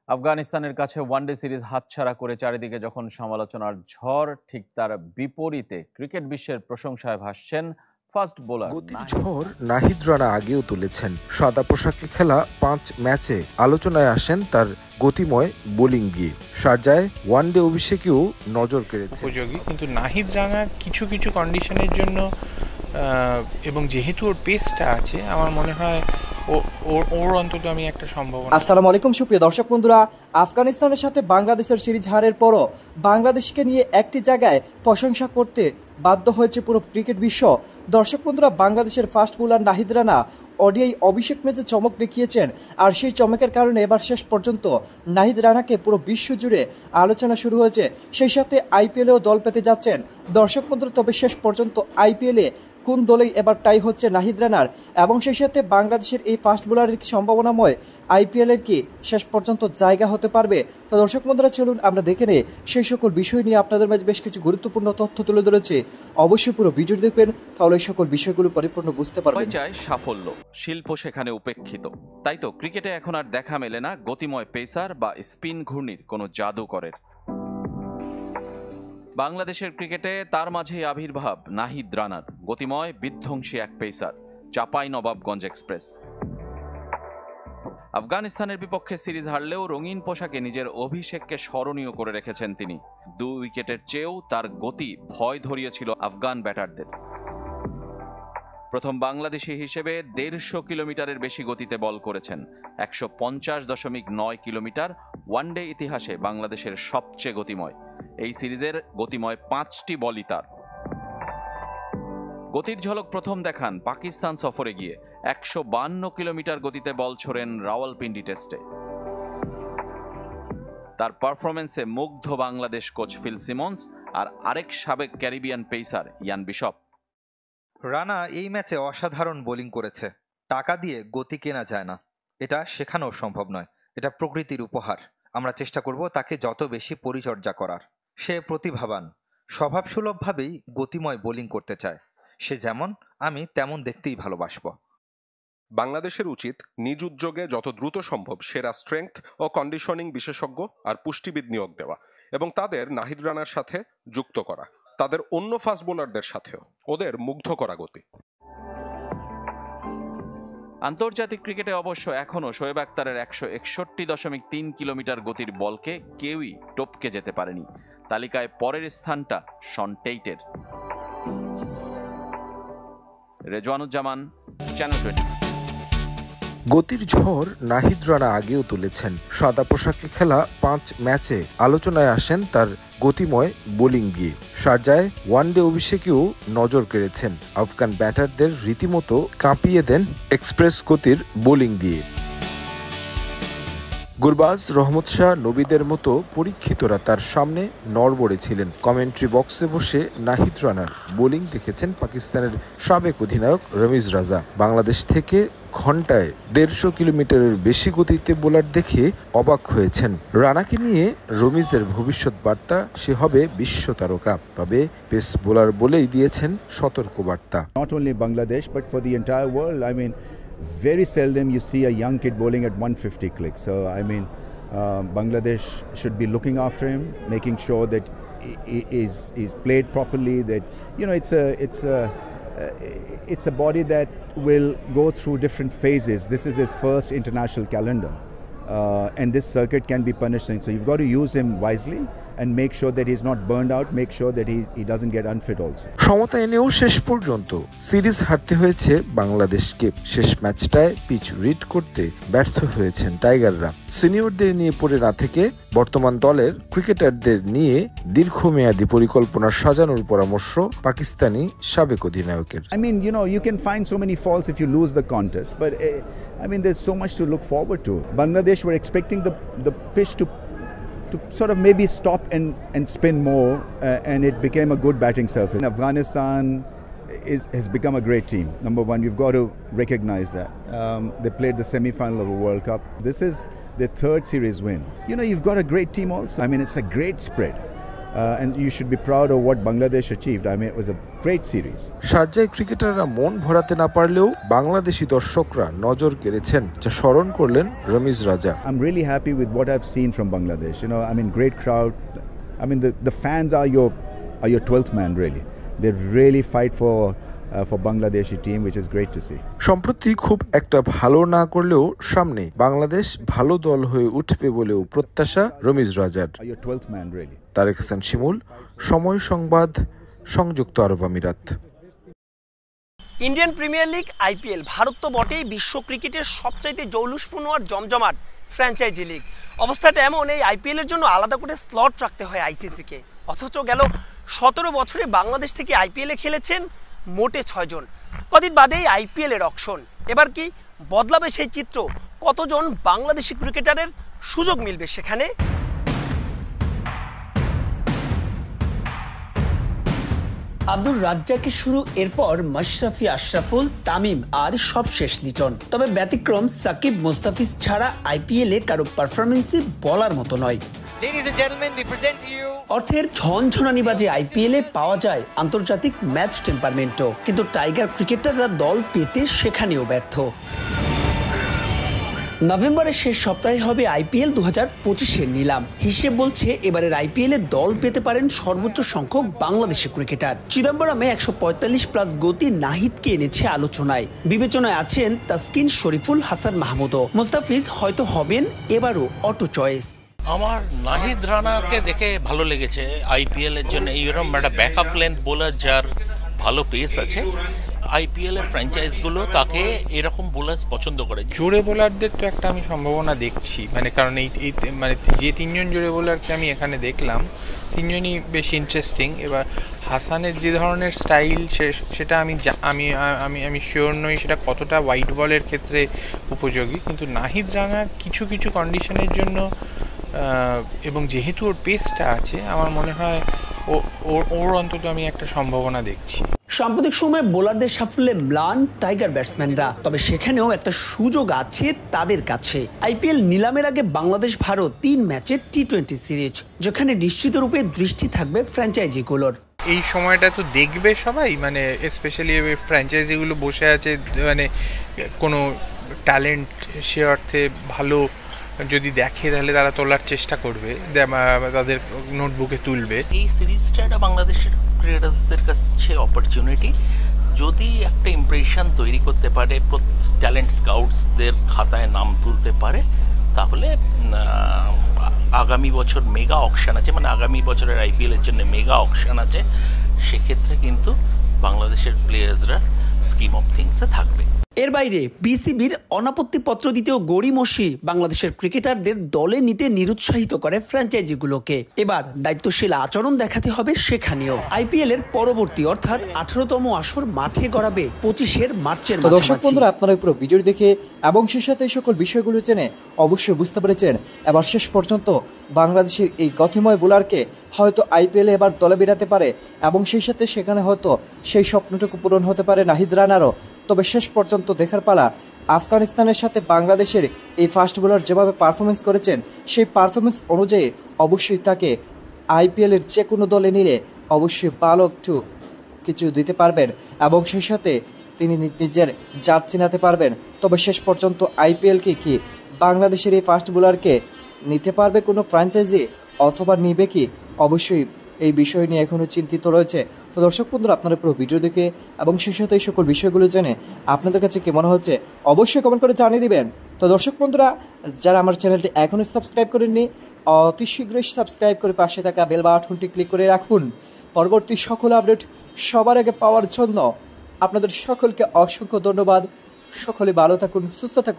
আফগানিস্তানের কাছে one day series হাতছাড়া করে চারিদিকে যখন সমালোচনার ঝড়, ঠিক তার বিপরীতে ক্রিকেট বিশ্বের প্রশংসায় ভাসছেন ফাস্ট বোলার গতির ঝড় নাহিদ রানা আগেও তুলেছেন। সাদা পোশাকে খেলা 5 ম্যাচে আলোচনায় আসেন তার গতিময় বোলিং দিয়ে। শারজায় ওয়ানডে অভিষেকেও নজর কেড়েছে উপযোগী, কিন্তু নাহিদ রানার কিছু কিছু কন্ডিশনের জন্য এবং যেহেতু ওর পেসটা আছে, আমার মনে হয় ওর অন্তত আমি একটা সম্ভাবনা। আসসালামু আলাইকুম সুপ্রিয় দর্শক বন্ধুরা, আফগানিস্তানের সাথে বাংলাদেশের সিরিজ হারের পরও বাংলাদেশকে নিয়ে একটি জায়গায় প্রশংসা করতে বাধ্য হয়েছে পুরো ক্রিকেট বিশ্ব। দর্শক বন্ধুরা, বাংলাদেশের fast bowler Nahid Rana ODI অভিষেক ম্যাচে চমক দেখিয়েছেন, আর সেই চমকের কারণে এবার শেষ পর্যন্ত নাহিদ রানাকে পুরো বিশ্ব জুড়ে আলোচনা শুরু হয়েছে। সেই সাথে আইপিএলেও দল পেতে যাচ্ছেন দর্শক বন্ধুরা। তবে শেষ পর্যন্ত আইপিএলে কোন দলেই এবার টাই হচ্ছে নাহিদ রানার, এবং সেই সাথে বাংলাদেশের এই ফাস্ট বোলারের কি সম্ভাবনাময় আইপিএলের কি শেষ পর্যন্ত জায়গা হতে পারবে? তো দর্শক বন্ধুরা, চলুন আমরা দেখে নেই সেই সকল বিষয় নিয়ে আপনাদের মাঝে বেশ কিছু গুরুত্বপূর্ণ তথ্য তুলে ধরেছে। অবশ্যই পুরো ভিডিও দেখবেন, তাহলে এই সকল বিষয়গুলো পরিপূর্ণ বুঝতে পারবেন। চায় সাফল্য, শিল্প সেখানে উপেক্ষিত। তাই তো ক্রিকেটে এখন আর দেখা মেলে না গতিময় পেসার বা স্পিন ঘূর্ণির কোনো জাদুকরের। বাংলাদেশের ক্রিকেটে তার মাঝেই আবির্ভাব নাহিদ রানার, গতিময় বিধ্বংসী এক পেসার, চাপাই নবাবগঞ্জ এক্সপ্রেস। আফগানিস্তানের বিপক্ষে সিরিজ হারলেও রঙিন পোশাকে নিজের অভিষেককে স্মরণীয় করে রেখেছেন তিনি। 2 উইকেটের চেয়েও তার গতি ভয় ধরিয়েছিল আফগান ব্যাটারদের। প্রথম বাংলাদেশি হিসেবে 150 কিলোমিটারের বেশি গতিতে বল করেছেন। 150.9 কিলোমিটার ওয়ানডে ইতিহাসে বাংলাদেশের সবচেয়ে গতিময়। এই সিরিজের গতিময় 5টি বলই তার। গতির ঝলক প্রথম দেখান পাকিস্তান সফরে গিয়ে। 152 কিলোমিটার গতিতে বল ছোড়েন রাওয়ালপিন্ডি টেস্টে। তার পারফরমেন্সে মুগ্ধ বাংলাদেশ কোচ ফিল সিমন্স আর আরেক সাবেক Caribbean pacer Ian Bishop. Rana এই ম্যাচে অসাধারণ বোলিং করেছে। টাকা দিয়ে গতি কেনা যায় না, এটা শেখানো সম্ভব নয়, এটা প্রকৃতির উপহার। আমরা চেষ্টা করব তাকে যত বেশি পরিচর্যা করার। সে প্রতিভাবান, স্বভাবসুলভভাবেই গতিময় বোলিং করতে চায়। সে যেমন, আমি তেমন দেখতেই ভালোবাসব। বাংলাদেশের উচিত নিজ উদ্যোগে যত দ্রুত সম্ভব সেরা স্ট্রেংথ ও কন্ডিশনিং বিশেষজ্ঞ আর পুষ্টিবিদ নিয়োগ দেওয়া এবং তাদের নাহিদ রানার সাথে যুক্ত করা, তাদের অন্য ফাস্ট বোলারদের সাথেও, ওদের মুগ্ধ করা গতি। আন্তর্জাতিক ক্রিকেটে অবশ্য এখনও শোয়েব আখতারের 161.3 কিলোমিটার গতির বলকে কেউই টপকে যেতে পারেনি। তালিকায় পরের স্থানটা শন টেইটের। রেজওয়ানুজ্জামান, চ্যানেল 24। গতির ঝড় নাহিদ রানা আগেও তুলেছেন। সাদা পোশাকে খেলা 5 ম্যাচে আলোচনায় আসেন তার গতিময় বোলিং দিয়ে। শারজায় ওয়ানডে অভিষেকেও নজর কেড়েছেন। আফগান ব্যাটারদের রীতিমতো কাঁপিয়ে দেন এক্সপ্রেস গতির বোলিং দিয়ে। গুরবাজ, রহমত শাহ, নবীদের মতো পরীক্ষিতরা তার সামনে নড়বড়ে ছিলেন। কমেন্ট্রি বক্সে বসে নাহিদ রানার বোলিং দেখেছেন পাকিস্তানের সাবেক অধিনায়ক রমিজ রাজা। বাংলাদেশ থেকে ঘন্টায় 150 কিলোমিটারের বেশি গতিতে বোলার দেখে অবাক হয়েছেন। রানাকে নিয়ে রমিজের ভবিষ্যৎ বার্তা, সে হবে বিশ্ব তারকা, তবে পেস বোলার বলেই দিয়েছেন সতর্ক বার্তা। Not only Bangladesh but for the entire world. I mean, very seldom you see a young kid bowling at 150 clicks. So I mean, Bangladesh should be looking after him, making sure that he's played properly. That, you know, it's a body that will go through different phases. This is his first international calendar, and this circuit can be punishing. So you've got to use him wisely and make sure that he's not burned out, make sure that he doesn't get unfit also. সমতা এনেও শেষ পর্যন্ত series হারতে হয়েছে বাংলাদেশকে। শেষ ম্যাচটায় pitch read করতে ব্যর্থ হয়েছেন টাইগাররা। সিনিয়রদের নিয়ে পড়ে না থেকে বর্তমান দলের ক্রিকেটারদের নিয়ে দীর্ঘমেয়াদী পরিকল্পনা সাজানোর পরামর্শ পাকিস্তানি সাবেক অধিনায়কের। I mean, you know, you can find so many faults if you lose the contest, but I mean, there's so much to look forward to. Bangladesh were expecting the pitch to sort of maybe stop and spin more, and it became a good batting surface. Afghanistan has become a great team. Number one, you've got to recognize that. They played the semi-final of a World Cup. This is their 3rd series win. You know, you've got a great team also. I mean, it's a great spread. and you should be proud of what Bangladesh achieved. I mean, it was a great series. শারজায় ক্রিকেটাররা মন ভরাতে না পারলেও বাংলাদেশি দর্শকরা নজর কেড়েছেন, যা স্মরণ করলেন রমিজ রাজা। I'm really happy with what I've seen from Bangladesh. You know, I mean, great crowd. I mean, the fans are your 12th man, really. They really fight for Bangladeshi team, which is great to see. সম্প্রতি খুব একটা ভালো না করলেও সামনে বাংলাদেশ ভালো দল হয়ে উঠবে বলেও প্রত্যাশা রমিজ রাজার। Your 12th man, really. Tarique Hasan শিমুল, সময় সংবাদ, সংযুক্ত আরব আমিরাত। Indian premier league IPL Bharat তো বটেই, বিশ্ব ক্রিকেটের সবচাইতে জৌলুসপূর্ণ আর জমজমাট ফ্র্যাঞ্চাইজি লিগ। অবস্থাটা এমন, এই আইপিএল এর জন্য আলাদা করে স্লট রাখতে হয় আইসিসিকে, অথচ গেল 17 বছরে বাংলাদেশ থেকে আইপিএলে খেলেছেন মোটে 6 জন। কদিন বাদেই আইপিএল এর অকশন। এবার কি বদলাবে সেই চিত্র? কতজন বাংলাদেশি ক্রিকেটারের সুযোগ মিলবে সেখানে? আব্দুল রাজ্জাকের শুরু, এরপর মাশরাফি, আশরাফুল, তামিম আর সবশেষ লিটন। তবে ব্যতিক্রম সাকিব, মুস্তাফিজ ছাড়া আইপিএলে কারো পারফরমেন্সই বলার মতো নয়। অর্থের ঝনঝনানি বাজে আইপিএলে পাওয়া যায় আন্তর্জাতিক ম্যাচ টেম্পারমেন্টও, কিন্তু টাইগার ক্রিকেটাররা দল পেতে সেখানেও ব্যর্থ। নভেম্বরের শেষ সপ্তাহে হবে আইপিএল 2025-এর নিলাম। হিসেব বলছে এবারের আইপিএলে দল পেতে পারেন সর্বোচ্চ সংখ্যক বাংলাদেশি ক্রিকেটার। চিদম্বরমে 145+ গতি নাহিদকে এনেছে আলোচনায়। বিবেচনায় আছেন তাসকিন, শরীফুল, হাসান মাহমুদও। মুস্তাফিজ হয়তো হবেন এবারও অটো চয়েস। আমার নাহিদ রানাকে দেখে ভালো লেগেছে আইপিএল এর জন্য। এইরকম একটা ব্যাকআপ লেন্থ বোলার যার ভালো পেস আছে, আইপিএল এর ফ্র্যাঞ্চাইজগুলো তাকে এরকম বোলার পছন্দ করে। জোরে বোলারদের তো একটা আমি সম্ভাবনা দেখছি, মানে কারণ এই মানে যে 3 জন জোরে বোলারকে আমি এখানে দেখলাম, 3 জনই বেশ ইন্টারেস্টিং। এবার হাসানের যে ধরনের স্টাইল সেটা আমি শিওর নই সেটা কতটা হোয়াইট বলের ক্ষেত্রে উপযোগী, কিন্তু নাহিদ রানার কিছু কিছু কন্ডিশনের জন্য এবং যেহেতু ওর পেসটা আছে, আমার মনে হয় ওর অন্তত আমি একটা সম্ভাবনা দেখছি। সাম্প্রতিক সময়ে বোলারদের সাফল্যে ম্লান টাইগার ব্যাটসম্যানরা, তবে সেখানেও একটা সুযোগ আছে তাদের কাছে। আইপিএল নিলামের আগে বাংলাদেশ ভারত 3 ম্যাচের টি20 সিরিজ, যেখানে নিশ্চিত রূপে দৃষ্টি থাকবে ফ্র্যাঞ্চাইজিগুলোর। এই সময়টা তো দেখবে সবাই, মানে স্পেশালি ফ্র্যাঞ্চাইজিগুলো বসে আছে, মানে কোনো ট্যালেন্ট সে অর্থে ভালো যদি দেখে তাহলে তারা তোলার চেষ্টা করবে, তাদের নোটবুকে তুলবে। এই সিরিজটা একটা বাংলাদেশের ক্রিকেটারদের কাছে অপরচুনিটি, যদি একটা ইমপ্রেশন তৈরি করতে পারে, ট্যালেন্ট স্কাউটসদের খাতায় নাম তুলতে পারে, তাহলে আগামী বছর মেগা অকশন আছে, মানে আগামী বছরের আইপিএল এর জন্য মেগা অকশন আছে। সেক্ষেত্রে কিন্তু বাংলাদেশের প্লেয়ার্সরা স্কিম অফ থিংসে থাকবে। এর বাইরে বিসিবির অনাপত্তিপত্র দিতেও গড়িমসি বাংলাদেশের ক্রিকেটারদের দলে নিতে নিরুৎসাহিত করে ফ্র্যাঞ্চাইজিগুলোকে। এবার দায়িত্বশীল আচরণ দেখাতে হবে সেখানেও। আইপিএল এর পরবর্তী অর্থাৎ 18তম আসর মাঠে গড়াবে 25 মার্চের মাঝামাঝি। দর্শক বন্ধুরা, আপনারা পুরো ভিডিও দেখে এবং সেই সাথে এই সকল বিষয়গুলো জেনে অবশ্যই বুঝতে পেরেছেন এবার শেষ পর্যন্ত বাংলাদেশের এই গতিময় বোলারকে হয়তো আইপিএলে এবার দলে বেরাতে পারে, এবং সেই সাথে সেখানে হয়তো সেই স্বপ্নটুকু পূরণ হতে পারে নাহিদ রানারও। তবে শেষ পর্যন্ত দেখার পালা আফগানিস্তানের সাথে বাংলাদেশের এই ফাস্ট বোলার যেভাবে পারফরমেন্স করেছেন, সেই পারফরমেন্স অনুযায়ী অবশ্যই তাকে আইপিএলের যে কোনো দলে নিলে অবশ্যই ভালো একটু কিছু দিতে পারবেন, এবং সেই সাথে তিনি নিজের জাত চিনাতে পারবেন। তবে শেষ পর্যন্ত আইপিএলকে কি বাংলাদেশের এই ফাস্ট বোলারকে নিতে পারবে কোনো ফ্র্যাঞ্চাইজি, অথবা নিবে কি, অবশ্যই এই বিষয় নিয়ে এখনও চিন্তিত রয়েছে। তো দর্শক বন্ধুরা, আপনারা পুরো ভিডিও দেখে এবং সেই সাথে এই সকল বিষয়গুলো জেনে আপনাদের কাছে কেমন হচ্ছে অবশ্যই কমেন্ট করে জানিয়ে দিবেন। তো দর্শক বন্ধুরা, যারা আমার চ্যানেলটি এখনও সাবস্ক্রাইব করেননি, অতি শীঘ্রই সাবস্ক্রাইব করে পাশে থাকা বেল বাটনটি ক্লিক করে রাখুন পরবর্তী সকল আপডেট সবার আগে পাওয়ার জন্য। আপনাদের সকলকে অসংখ্য ধন্যবাদ। সকলে ভালো থাকুন, সুস্থ থাকুন।